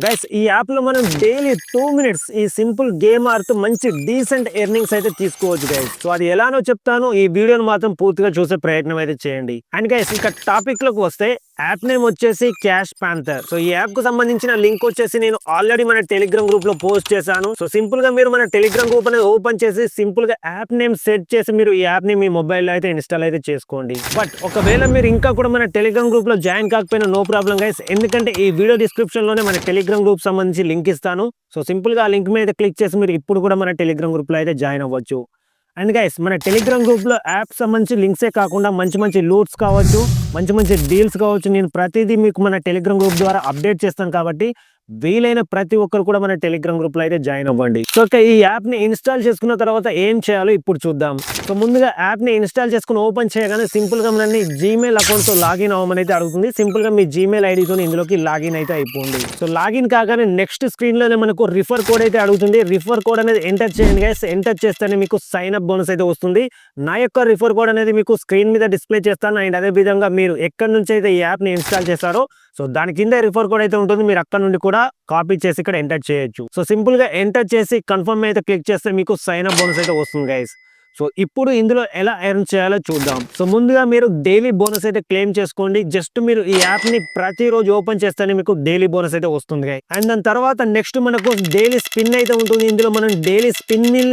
Guys ఈ app లో మనం డైలీ 2 మినిట్స్ ఈ సింపుల్ గేమ్ ఆడుతూ మంచి డీసెంట్ ఎర్నింగ్స్ అయితే తీసుకోవచ్చు గైస్. సో అది ఎలానో చెప్తాను, ఈ వీడియోని మాత్రం పూర్తిగా చూసే ప్రయత్నం అయితే చేయండి. అండ్ గైస్ ఇక టాపిక్ లోకి వస్తే యాప్ నేమ్ వచ్చేసి క్యాష్ పాంథర్. సో ఈ యాప్ కు సంబంధించిన లింక్ వచ్చేసి నేను ఆల్రెడీ మన టెలిగ్రామ్ గ్రూప్ లో పోస్ట్ చేశాను. సో సింపుల్ గా మీరు మన టెలిగ్రామ్ గ్రూప్ అనేది ఓపెన్ చేసి సింపుల్ గా యాప్ నేమ్ సెట్ చేసి మీరు ఈ యాప్ ని మీ మొబైల్ లో అయితే ఇన్స్టాల్ అయితే చేసుకోండి. బట్ ఒకవేళ మీరు ఇంకా కూడా మన టెలిగ్రామ్ గ్రూప్ లో జాయిన్ కాకపోయినా నో ప్రాబ్లం గైస్, ఎందుకంటే ఈ వీడియో డిస్క్రిప్షన్ లోనే మన టెలిగ్రామ్ గ్రూప్ సంబంధించి లింక్ ఇస్తాను. సో సింపుల్ గా ఆ లింక్ మీద క్లిక్ చేసి మీరు ఇప్పుడు కూడా మన టెలిగ్రామ్ గ్రూప్ లో అయితే జాయిన్ అవ్వచ్చు. అండ్ గైస్ మన టెలిగ్రామ్ గ్రూప్ లో యాప్ సంబంధించి లింక్సే కాకుండా మంచి మంచి లూట్స్ కావచ్చు, మంచి మంచి డీల్స్ కావచ్చు, నేను ప్రతిదీ మీకు మన టెలిగ్రామ్ గ్రూప్ ద్వారా అప్డేట్ చేస్తాను. కాబట్టి వీలైన ప్రతి ఒక్కరు కూడా మన టెలిగ్రామ్ గ్రూప్ లో అయితే జాయిన్ అవ్వండి. సో ఈ యాప్ ని ఇన్స్టాల్ చేసుకున్న తర్వాత ఏం చేయాలో ఇప్పుడు చూద్దాం. సో ముందుగా యాప్ ని ఇన్స్టాల్ చేసుకుని ఓపెన్ చేయగానే సింపుల్ గా మనల్ని జీమెయిల్ అకౌంట్ తో లాగిన్ అవ్వమని అయితే అడుగుతుంది. సింపుల్ గా మీ జీమెయిల్ ఐడితో ఇందులోకి లాగిన్ అయితే అయిపోయింది. సో లాగిన్ కాగానే నెక్స్ట్ స్క్రీన్ లోనే మనకు రిఫర్ కోడ్ అయితే అడుగుతుంది. రిఫర్ కోడ్ అనేది ఎంటర్ చేయండి గైస్. ఎంటర్ చేస్తేనే మీకు సైన్ అప్ బోనస్ అయితే వస్తుంది. నా యొక్క రిఫర్ కోడ్ అనేది మీకు స్క్రీన్ మీద డిస్ప్లే చేస్తాను. అండ్ అదే విధంగా మీరు ఎక్కడి నుంచి అయితే ఈ యాప్ ని ఇన్స్టాల్ చేస్తారో సో దాని కింద రిఫర్ కోడ్ అయితే ఉంటుంది. మీరు అక్కడ నుండి కూడా కాపీ చేసి ఇక్కడ ఎంటర్ చేయొచ్చు. సో సింపుల్ గా ఎంటర్ చేసి కన్ఫర్మ్ అయితే క్లిక్ చేస్తే మీకు సైన్ అప్ బోనస్ అయితే వస్తుంది గైస్. సో ఇప్పుడు ఇందులో ఎలా ఎర్న్ చేయాలో చూద్దాం. సో ముందుగా మీరు డైలీ బోనస్ అయితే క్లెయిమ్ చేసుకోండి. జస్ట్ మీరు ఈ యాప్ ని ప్రతిరోజు ఓపెన్ చేస్తేనే మీకు డైలీ బోనస్ అయితే వస్తుంది. అండ్ దాని తర్వాత నెక్స్ట్ మనకు డైలీ స్పిన్ అయితే ఉంటుంది. ఇందులో మనం డైలీ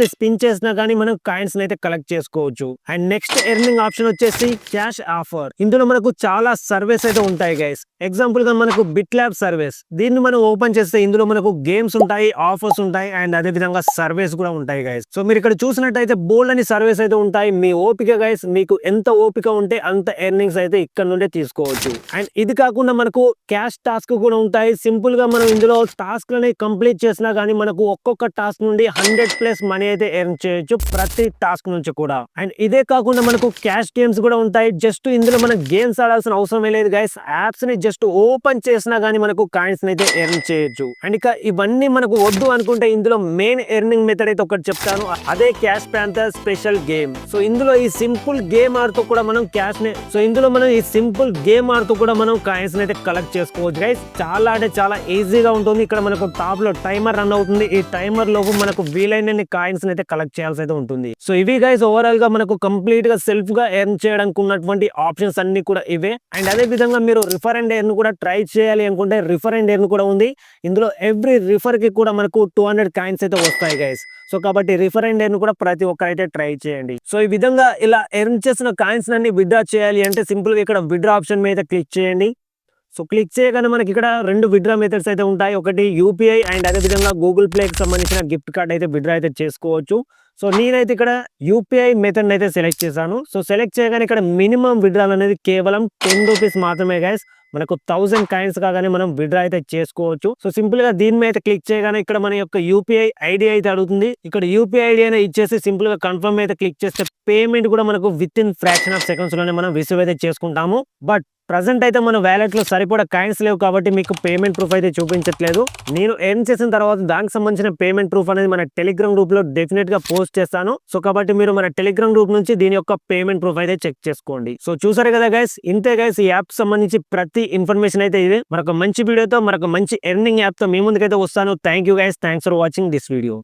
స్పిన్ చేసినా కానీ మనం కాయిన్స్ అయితే కలెక్ట్ చేసుకోవచ్చు. అండ్ నెక్స్ట్ ఎర్నింగ్ ఆప్షన్ వచ్చేసి క్యాష్ ఆఫర్. ఇందులో మనకు చాలా సర్వీస్ అయితే ఉంటాయి గైస్. ఎగ్జాంపుల్ గా మనకు బిట్ ల్యాబ్ సర్వీస్, దీన్ని మనం ఓపెన్ చేస్తే ఇందులో మనకు గేమ్స్ ఉంటాయి, ఆఫర్స్ ఉంటాయి, అండ్ అదే విధంగా సర్వీస్ కూడా ఉంటాయి గైస్. సో మీరు ఇక్కడ చూసినట్టయితే బోల్డ్ అని సర్వీస్ అయితే ఉంటాయి. మీ ఓపిక గైస్, మీకు ఎంత ఓపిక ఉంటే అంత ఎర్నింగ్స్ అయితే ఇక్కడ నుండే తీసుకోవచ్చు. అండ్ ఇది కాకుండా మనకు క్యాష్ టాస్క్ కూడా ఉంటాయి. సింపుల్ గా మనం ఇందులో టాస్క్ లని కంప్లీట్ చేసినా కానీ మనకు ఒక్కొక్క టాస్క్ నుండి 100+ మనీ అయితే ఎర్న్ చేయొచ్చు ప్రతి టాస్క్ నుంచి కూడా. అండ్ ఇదే కాకుండా మనకు క్యాష్ గేమ్స్ కూడా ఉంటాయి. జస్ట్ ఇందులో మనం గేమ్స్ ఆడాల్సిన అవసరం లేదు గైస్. యాప్స్ ని జస్ట్ ఓపెన్ చేసినా కానీ మనకు కాయిన్స్ అయితే ఎర్న్ చేయొచ్చు. అండ్ ఇక ఇవన్నీ మనకు వద్దు అనుకుంటే ఇందులో మెయిన్ ఎర్నింగ్ మెథడ్ అయితే ఒకటి చెప్తాను, అదే cash panther special game. So ఇందులో ఈ సింపుల్ గేమ్ ఆడుతూ కూడా మనం కాయిన్స్ అయితే కలెక్ట్ చేసుకోవచ్చు గైస్. చాలా అంటే చాలా ఈజీగా ఉంటుంది. ఇక్కడ మనకు టాప్ లో టైమర్ రన్ అవుతుంది. ఈ టైమర్ లోపు మనకు వీలైనన్ని కాయిన్స్ అయితే కలెక్ట్ చేయాల్సి అయితే ఉంటుంది. సో ఇవి గైస్ ఓవరాల్ గా మనకు కంప్లీట్ గా సెల్ఫ్ గా ఎర్న్ చేయడానికి ఉన్నటువంటి ఆప్షన్స్ అన్ని కూడా ఇవే. అండ్ అదే విధంగా మీరు రిఫర్ అండ్ ఎర్న్ కూడా ట్రై చేయాలి అనుకుంటే రిఫర్ అండ్ ఎర్న్ కూడా ఉంది. ఇందులో ఎవ్రీ రిఫర్ కి కూడా మనకు 200 కాయిన్స్ అయితే వస్తాయి గైస్. సో కాబట్టి రిఫర్ అండ్ ఎర్న్ కూడా ప్రతి ఒక్కరైతే ట్రై చేయండి. సో ఈ విధంగా ఇలా ఎర్న్ చేసిన కాయిన్స్ అన్ని విత్డ్రా చేయాలి అంటే సింపుల్ గా ఇక్కడ విత్డ్రా ఆప్షన్ మీద క్లిక్ చేయండి. సో క్లిక్ చేయగానే మనకి ఇక్కడ 2 విత్డ్రా మెథడ్స్ అయితే ఉంటాయి. ఒకటి యూపీఐ అండ్ అదే విధంగా గూగుల్ ప్లేకి సంబంధించిన గిఫ్ట్ కార్డ్ అయితే విత్డ్రా అయితే చేసుకోవచ్చు. సో నేనైతే ఇక్కడ యూపీఐ మెథడ్ అయితే సెలెక్ట్ చేశాను. సో సెలెక్ట్ చేయగానే ఇక్కడ మినిమం విత్డ్రాల్ అనేది కేవలం 10 రూపీస్ మాత్రమే గైస్. మనకు 1000 కాయిన్స్ కాగానే మనం విత్డ్రా అయితే చేసుకోవచ్చు. సో సింపుల్ గా దీని మీద క్లిక్ చేయగానే ఇక్కడ మన యొక్క యూపీఐ ఐడి అయితే అడుగుతుంది. ఇక్కడ యూపీఐ ఐడి అయినా ఇచ్చేసి సింపుల్ గా కన్ఫర్మ్ అయితే క్లిక్ చేస్తే పేమెంట్ కూడా మనకు with in fraction of seconds లోనే మనం రిసీవ్ అయితే చేసుకుంటాము. బట్ ప్రజెంట్ అయితే మన వ్యాలెట్ లో సరిపడా కాయిన్స్ లేవు కాబట్టి మీకు పేమెంట్ ప్రూఫ్ అయితే చూపించట్లేదు. నేను ఎర్న్ చేసిన తర్వాత దానికి సంబంధించిన పేమెంట్ ప్రూఫ్ అనేది మన టెలిగ్రామ్ గ్రూప్ లో డెఫినెట్ గా పోస్ట్ చేస్తాను. సో కాబట్టి మీరు మన టెలిగ్రామ్ గ్రూప్ నుంచి దీని యొక్క పేమెంట్ ప్రూఫ్ అయితే చెక్ చేసుకోండి. సో చూసారు కదా గైస్, ఇంతే గైస్ ఈ యాప్ సంబంధించి ప్రతి ఇన్ఫర్మేషన్ అయితే ఇదే. మరొక మంచి వీడియోతో మరొక మంచి ఎర్నింగ్ యాప్ తో మీ ముందుకైతే వస్తాను. Thank you guys, thanks for watching this video.